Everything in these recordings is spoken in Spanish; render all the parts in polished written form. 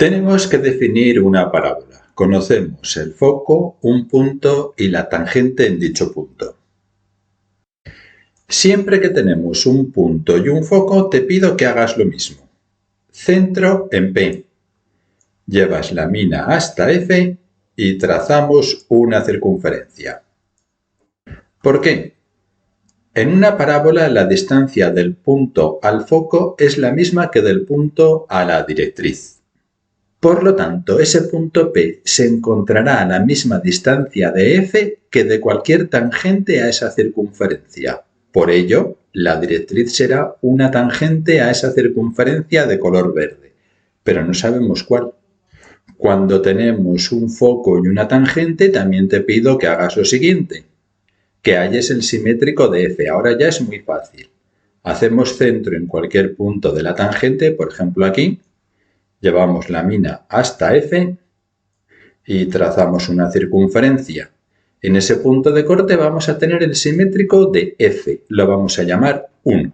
Tenemos que definir una parábola. Conocemos el foco, un punto y la tangente en dicho punto. Siempre que tenemos un punto y un foco, te pido que hagas lo mismo. Centro en P. Llevas la mina hasta F y trazamos una circunferencia. ¿Por qué? En una parábola la distancia del punto al foco es la misma que del punto a la directriz. Por lo tanto, ese punto P se encontrará a la misma distancia de F que de cualquier tangente a esa circunferencia. Por ello, la directriz será una tangente a esa circunferencia de color verde, pero no sabemos cuál. Cuando tenemos un foco y una tangente, también te pido que hagas lo siguiente, que halles el simétrico de F. Ahora ya es muy fácil. Hacemos centro en cualquier punto de la tangente, por ejemplo aquí. Llevamos la mina hasta F y trazamos una circunferencia. En ese punto de corte vamos a tener el simétrico de F. Lo vamos a llamar 1.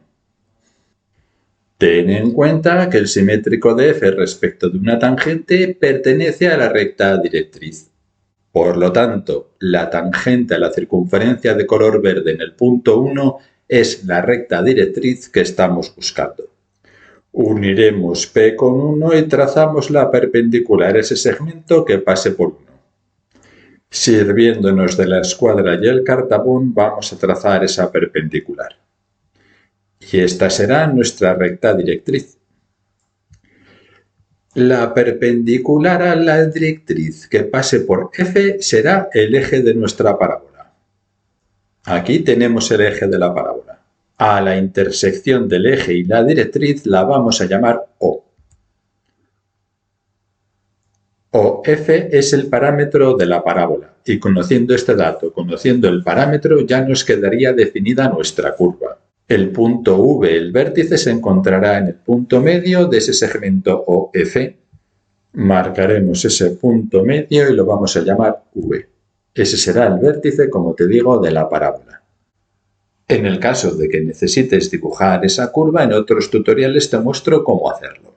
Ten en cuenta que el simétrico de F respecto de una tangente pertenece a la recta directriz. Por lo tanto, la tangente a la circunferencia de color verde en el punto 1 es la recta directriz que estamos buscando. Uniremos P con 1 y trazamos la perpendicular a ese segmento que pase por 1. Sirviéndonos de la escuadra y el cartabón, vamos a trazar esa perpendicular. Y esta será nuestra recta directriz. La perpendicular a la directriz que pase por F será el eje de nuestra parábola. Aquí tenemos el eje de la parábola. A la intersección del eje y la directriz la vamos a llamar O. OF es el parámetro de la parábola y conociendo este dato, conociendo el parámetro, ya nos quedaría definida nuestra curva. El punto V, el vértice, se encontrará en el punto medio de ese segmento OF. Marcaremos ese punto medio y lo vamos a llamar V. Ese será el vértice, como te digo, de la parábola. En el caso de que necesites dibujar esa curva, en otros tutoriales te muestro cómo hacerlo.